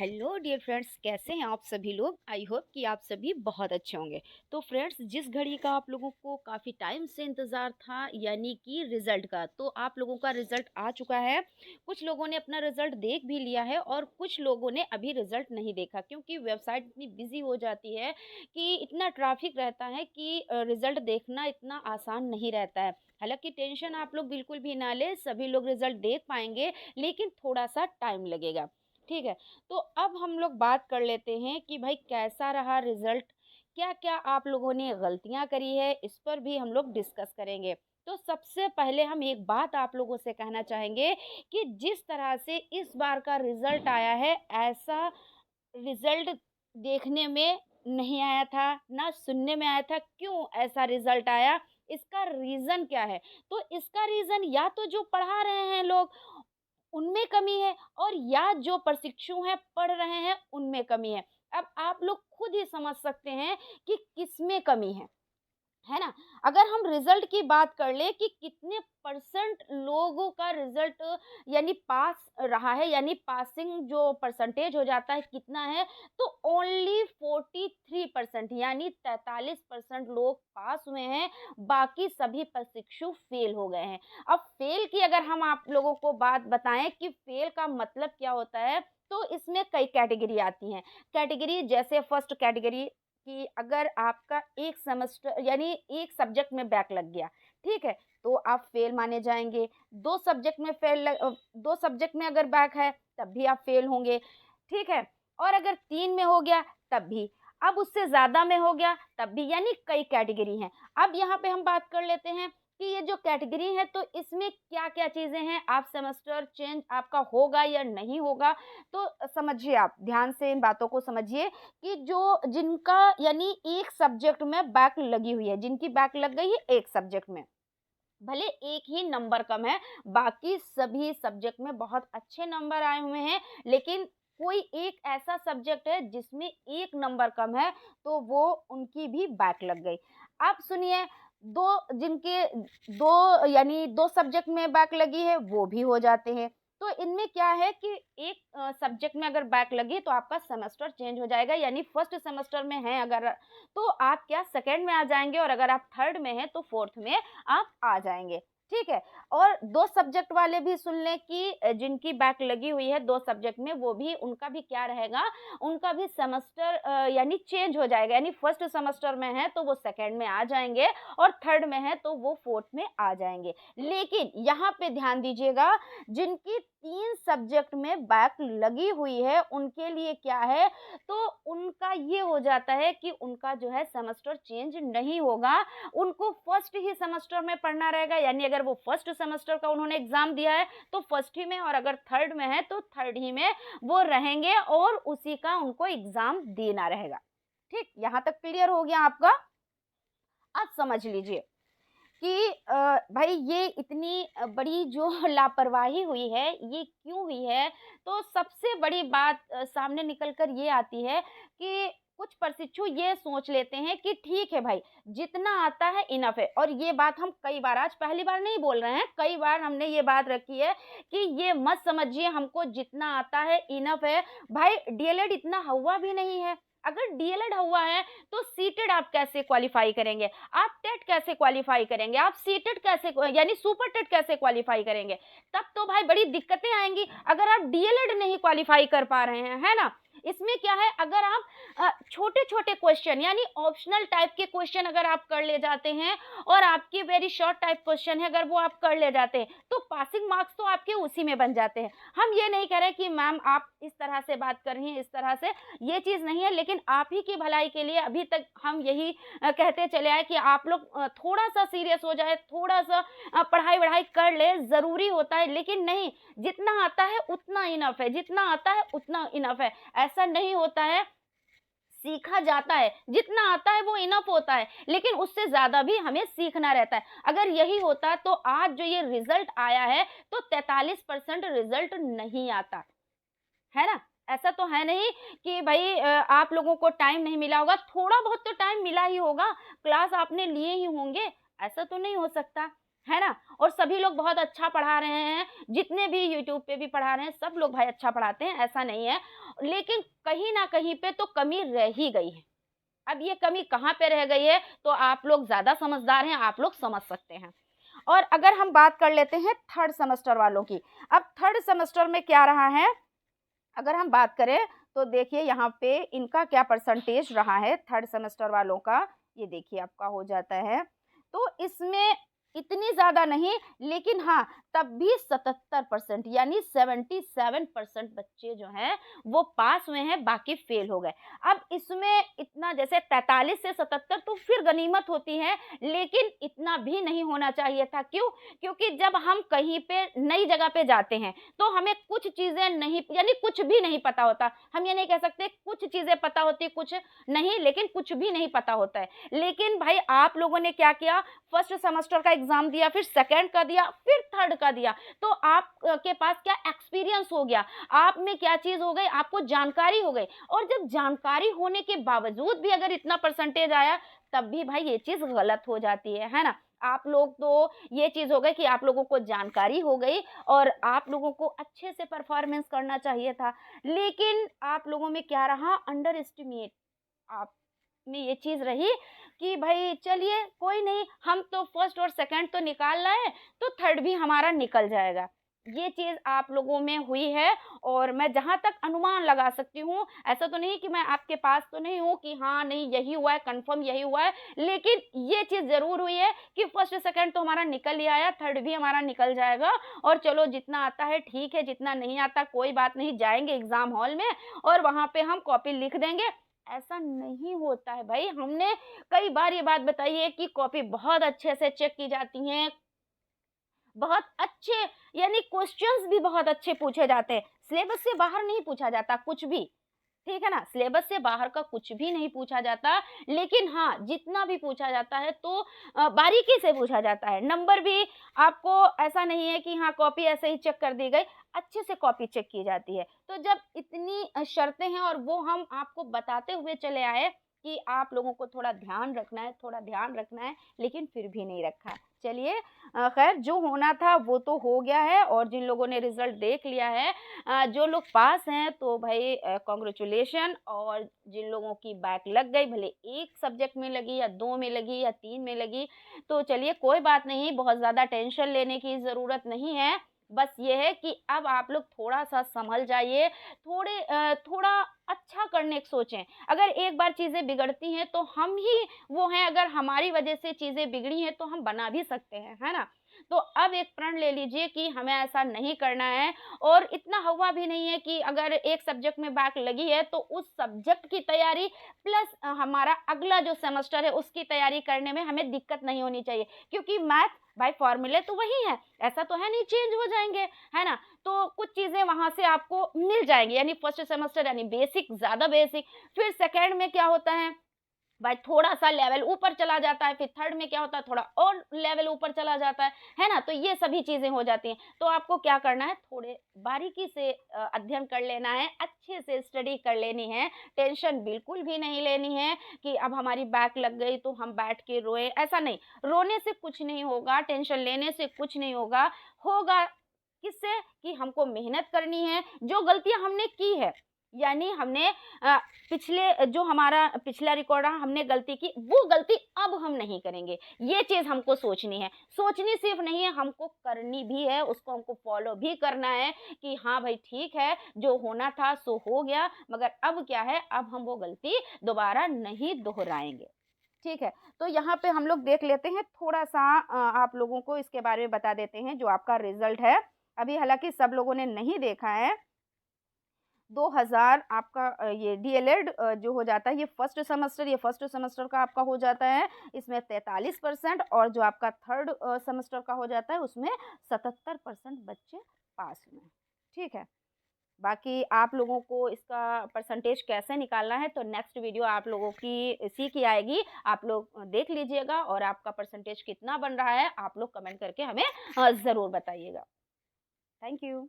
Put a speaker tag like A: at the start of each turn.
A: Hello dear friends, कैसे हैं आप सभी लोग। आई होप कि आप सभी बहुत अच्छे होंगे। तो फ्रेंड्स, जिस घड़ी का आप लोगों को काफ़ी टाइम से इंतज़ार था, यानी कि रिज़ल्ट का, तो आप लोगों का रिज़ल्ट आ चुका है। कुछ लोगों ने अपना रिज़ल्ट देख भी लिया है और कुछ लोगों ने अभी रिज़ल्ट नहीं देखा, क्योंकि वेबसाइट इतनी बिजी हो जाती है कि इतना ट्रैफिक रहता है कि रिज़ल्ट देखना इतना आसान नहीं रहता है। हालांकि टेंशन आप लोग बिल्कुल भी ना लें, सभी लोग रिज़ल्ट देख पाएंगे, लेकिन थोड़ा सा टाइम लगेगा। ठीक है। तो अब हम लोग बात कर लेते हैं कि भाई कैसा रहा रिजल्ट, क्या-क्या आप लोगों ने गलतियाँ करी है, इस पर भी हम लोग डिस्कस करेंगे। तो सबसे पहले हम एक बात आप लोगों से कहना चाहेंगे कि जिस तरह से इस बार का रिजल्ट आया है, ऐसा रिजल्ट देखने में नहीं आया था, ना सुनने में आया था। क्यों ऐसा रिजल्ट आया? इसका रीज़न क्या है? तो इसका रीज़न या तो जो पढ़ा रहे हैं लोग उनमें कमी है, और या जो प्रशिक्षु हैं पढ़ रहे हैं उनमें कमी है। अब आप लोग खुद ही समझ सकते हैं कि किसमें कमी है ना? अगर हम रिज़ल्ट की बात कर लें कि कितने परसेंट लोगों का रिज़ल्ट यानी पास रहा है, यानी पासिंग जो परसेंटेज हो जाता है कितना है, तो ओनली 43% यानी 43% लोग पास हुए हैं, बाकी सभी प्रशिक्षु फेल हो गए हैं। अब फेल की अगर हम आप लोगों को बात बताएँ कि फेल का मतलब क्या होता है, तो इसमें कई कैटेगरी आती हैं। कैटेगरी जैसे फर्स्ट कैटेगरी कि अगर आपका एक सेमेस्टर यानी एक सब्जेक्ट में बैक लग गया, ठीक है? तो आप फेल माने जाएँगे। 2 सब्जेक्ट में अगर बैक है, तब भी आप फेल होंगे, ठीक है? और अगर 3 में हो गया, तब भी। अब उससे ज़्यादा में हो गया, तब भी, यानी कई कैटेगरी हैं। अब यहाँ पे हम बात कर लेते हैं कि ये जो कैटेगरी है, तो इसमें क्या-क्या चीज़ें हैं, आप सेमेस्टर चेंज आपका होगा या नहीं होगा? तो समझिए, आप ध्यान से इन बातों को समझिए कि जो जिनका यानी एक सब्जेक्ट में बैक लगी हुई है, जिनकी बैक लग गई है एक सब्जेक्ट में, भले एक ही नंबर कम है, बाकी सभी सब्जेक्ट में बहुत अच्छे नंबर आए हुए हैं, लेकिन कोई एक ऐसा सब्जेक्ट है जिसमें एक नंबर कम है, तो वो उनकी भी बैक लग गई। अब सुनिए, 2 जिनके 2 यानी 2 सब्जेक्ट में बैक लगी है, वो भी हो जाते हैं। तो इनमें क्या है कि एक सब्जेक्ट में अगर बैक लगी तो आपका सेमेस्टर चेंज हो जाएगा, यानी फर्स्ट सेमेस्टर में हैं अगर, तो आप क्या सेकंड में आ जाएँगे, और अगर आप थर्ड में हैं तो फोर्थ में आप आ जाएँगे, ठीक है? और 2 सब्जेक्ट वाले भी सुन लें कि जिनकी बैक लगी हुई है 2 सब्जेक्ट में, वो भी उनका भी क्या रहेगा, उनका भी सेमेस्टर यानी चेंज हो जाएगा, यानी फर्स्ट सेमेस्टर में है तो वो सेकंड में आ जाएँगे, और थर्ड में है तो वो फोर्थ में आ जाएँगे। लेकिन यहाँ पे ध्यान दीजिएगा, जिनकी 3 सब्जेक्ट में बैक लगी हुई है, उनके लिए क्या है, तो उनका ये हो जाता है कि उनका जो है सेमेस्टर चेंज नहीं होगा, उनको फर्स्ट ही सेमेस्टर में पढ़ना रहेगा, यानी अगर वो फर्स्ट सेमेस्टर का उन्होंने एग्ज़ाम दिया है, तो फर्स्ट ही में, और अगर थर्ड में है, तो थर्ड ही में वो रहेंगे और उसी का उनको एग्ज़ाम देना रहेगा। ठीक? यहाँ तक क्लियर हो गया आपका? अब समझ लीजिए कि भाई ये इतनी बड़ी जो लापरवाही हुई है, ये क्यों हुई है? तो सबसे बड़ी बात सामने निकल कर ये आती है कि कुछ प्रशिक्षु ये सोच लेते हैं कि ठीक है भाई, जितना आता है इनफ है, और ये बात हम कई बार, आज पहली बार नहीं बोल रहे हैं, कई बार हमने ये बात रखी है कि ये मत समझिए हमको जितना आता है इनफ है। भाई डीएलएड इतना हुआ भी नहीं है। अगर डीएलएड हुआ है, तो सीटेड आप कैसे क्वालीफाई करेंगे? आप टेट कैसे क्वालीफाई करेंगे? आप सीटेट कैसे यानी सुपर टेट कैसे क्वालीफाई करेंगे? तब तो भाई बड़ी दिक्कतें आएँगी, अगर आप डीएलएड नहीं क्वालीफाई कर पा रहे हैं, है ना? इसमें क्या है, अगर आप छोटे-छोटे क्वेश्चन यानी ऑप्शनल टाइप के क्वेश्चन अगर आप कर ले जाते हैं, और आपके वेरी शॉर्ट टाइप क्वेश्चन है अगर वो आप कर ले जाते हैं, तो पासिंग मार्क्स तो आपके उसी में बन जाते हैं। हम ये नहीं कह रहे कि मैम आप इस तरह से बात कर रही हैं, इस तरह से, ये चीज़ नहीं है, लेकिन आप ही की भलाई के लिए अभी तक हम यही कहते चले आए कि आप लोग थोड़ा-सा सीरियस हो जाए, थोड़ा-सा पढ़ाई-वढ़ाई कर ले, ज़रूरी होता है, लेकिन नहीं, जितना आता है उतना इनफ है, जितना आता है उतना इनफ है, ऐसा नहीं होता है। सीखा जाता है, जितना आता है वो इनफ होता है, लेकिन उससे ज़्यादा भी हमें सीखना रहता है। अगर यही होता तो आज जो ये रिज़ल्ट आया है, तो 43% रिज़ल्ट नहीं आता। है ना? ऐसा तो है नहीं कि भई आप लोगों को टाइम नहीं मिला होगा, थोड़ा बहुत तो टाइम मिला ही होगा, क्लास आपने लिए ही होंगे, ऐसा तो नहीं हो सकता, है ना। और सभी लोग बहुत अच्छा पढ़ा रहे हैं, जितने भी यूट्यूब पे भी पढ़ा रहे हैं सब लोग भाई अच्छा पढ़ाते हैं, ऐसा नहीं है, लेकिन कहीं ना कहीं पे तो कमी रह ही गई है। अब ये कमी कहाँ पे रह गई है तो आप लोग ज्यादा समझदार हैं, आप लोग समझ सकते हैं। और अगर हम बात कर लेते हैं थर्ड सेमेस्टर वालों की, अब थर्ड सेमेस्टर में क्या रहा है, अगर हम बात करें तो देखिए यहाँ पे इनका क्या परसेंटेज रहा है थर्ड सेमेस्टर वालों का, ये देखिए आपका हो जाता है। तो इसमें इतनी ज़्यादा नहीं, लेकिन हाँ तब भी 77% यानी 77% बच्चे जो हैं वो पास हुए हैं, बाकी फेल हो गए। अब इसमें इतना जैसे 43 से 77 तो फिर गनीमत होती है, लेकिन इतना भी नहीं होना चाहिए था। क्यों? क्योंकि जब हम कहीं पे नई जगह पे जाते हैं तो हमें कुछ चीज़ें नहीं, यानी कुछ भी नहीं पता होता। हम ये नहीं कह सकते कुछ चीज़ें पता होती कुछ नहीं, लेकिन कुछ भी नहीं पता होता है। लेकिन भाई आप लोगों ने क्या किया, फर्स्ट सेमेस्टर का एग्जाम दिया, फिर सेकंड का दिया, फिर थर्ड का दिया, तो आप के पास क्या एक्सपीरियंस हो गया, आप में क्या चीज़ हो गई, आपको जानकारी हो गई। और जब जानकारी होने के बावजूद भी अगर इतना परसेंटेज आया, तब भी भाई ये चीज़ गलत हो जाती है ना। आप लोग तो ये चीज़ हो गई कि आप लोगों को जानकारी हो गई और आप लोगों को अच्छे से परफॉर्मेंस करना चाहिए था, लेकिन आप लोगों में क्या रहा, अंडर एस्टिमेट आप में ये चीज़ रही कि भाई चलिए कोई नहीं, हम तो फर्स्ट और सेकंड तो निकाल लाए, तो थर्ड भी हमारा निकल जाएगा। ये चीज़ आप लोगों में हुई है। और मैं जहाँ तक अनुमान लगा सकती हूँ, ऐसा तो नहीं कि मैं आपके पास तो नहीं हूँ कि हाँ नहीं यही हुआ है, कंफर्म यही हुआ है, लेकिन ये चीज़ ज़रूर हुई है कि फर्स्ट सेकंड तो हमारा निकल ही आया, थर्ड भी हमारा निकल जाएगा। और चलो जितना आता है ठीक है, जितना नहीं आता कोई बात नहीं, जाएंगे एग्ज़ाम हॉल में और वहाँ पे हम कॉपी लिख देंगे। ऐसा नहीं होता है भाई, हमने कई बार ये बात बताई है कि कॉपी बहुत अच्छे से चेक की जाती हैं, बहुत अच्छे, यानी क्वेश्चंस भी बहुत अच्छे पूछे जाते हैं, सिलेबस से बाहर नहीं पूछा जाता कुछ भी, ठीक है ना, सिलेबस से बाहर का कुछ भी नहीं पूछा जाता। लेकिन हाँ जितना भी पूछा जाता है तो बारीकी से पूछा जाता है, नंबर भी आपको ऐसा नहीं है कि हाँ कॉपी ऐसे ही चेक कर दी गई, अच्छे से कॉपी चेक की जाती है। तो जब इतनी शर्तें हैं और वो हम आपको बताते हुए चले आए कि आप लोगों को थोड़ा ध्यान रखना है, थोड़ा ध्यान रखना है, लेकिन फिर भी नहीं रखा। चलिए खैर जो होना था वो तो हो गया है, और जिन लोगों ने रिजल्ट देख लिया है, जो लोग पास हैं तो भाई कॉन्ग्रेचुलेशन। और जिन लोगों की बैक लग गई, भले एक सब्जेक्ट में लगी या दो में लगी या तीन में लगी, तो चलिए कोई बात नहीं, बहुत ज़्यादा टेंशन लेने की ज़रूरत नहीं है। बस ये है कि अब आप लोग थोड़ा सा संभल जाइए, थोड़ा अच्छा करने की सोचें। अगर एक बार चीज़ें बिगड़ती हैं तो हम ही वो हैं, अगर हमारी वजह से चीज़ें बिगड़ी हैं तो हम बना भी सकते हैं, है ना। तो अब एक प्रण ले लीजिए कि हमें ऐसा नहीं करना है, और इतना हवा भी नहीं है कि अगर एक सब्जेक्ट में बैक लगी है तो उस सब्जेक्ट की तैयारी प्लस हमारा अगला जो सेमेस्टर है उसकी तैयारी करने में हमें दिक्कत नहीं होनी चाहिए, क्योंकि मैथ भाई फॉर्मूले तो वही है, ऐसा तो है नहीं चेंज हो जाएंगे, है ना। तो कुछ चीज़ें वहाँ से आपको मिल जाएंगी, यानी फर्स्ट सेमेस्टर यानी बेसिक, ज़्यादा बेसिक, फिर सेकेंड में क्या होता है भाई थोड़ा सा लेवल ऊपर चला जाता है, फिर थर्ड में क्या होता है थोड़ा और लेवल ऊपर चला जाता है ना। तो ये सभी चीज़ें हो जाती हैं, तो आपको क्या करना है, थोड़े बारीकी से अध्ययन कर लेना है, अच्छे से स्टडी कर लेनी है, टेंशन बिल्कुल भी नहीं लेनी है कि अब हमारी बैक लग गई तो हम बैठ के रोए, ऐसा नहीं, रोने से कुछ नहीं होगा, टेंशन लेने से कुछ नहीं होगा। होगा किससे, कि हमको मेहनत करनी है, जो गलतियां हमने की है, यानी हमने पिछले जो हमारा पिछला रिकॉर्ड रहा, हमने गलती की, वो गलती अब हम नहीं करेंगे, ये चीज़ हमको सोचनी है। सोचनी सिर्फ नहीं है, हमको करनी भी है, उसको हमको फॉलो भी करना है कि हाँ भाई ठीक है, जो होना था सो हो गया, मगर अब क्या है, अब हम वो गलती दोबारा नहीं दोहराएंगे। ठीक है, तो यहाँ पे हम लोग देख लेते हैं थोड़ा सा, आप लोगों को इसके बारे में बता देते हैं जो आपका रिजल्ट है। अभी हालांकि सब लोगों ने नहीं देखा है, 2000 आपका ये डीएलएड जो हो जाता है, ये फर्स्ट सेमेस्टर, ये फर्स्ट सेमेस्टर का आपका हो जाता है, इसमें 43%, और जो आपका थर्ड सेमेस्टर का हो जाता है उसमें 77% बच्चे पास हुए हैं। ठीक है, बाकी आप लोगों को इसका परसेंटेज कैसे निकालना है तो नेक्स्ट वीडियो आप लोगों की इसी की आएगी, आप लोग देख लीजिएगा, और आपका परसेंटेज कितना बन रहा है आप लोग कमेंट करके हमें ज़रूर बताइएगा। Thank you.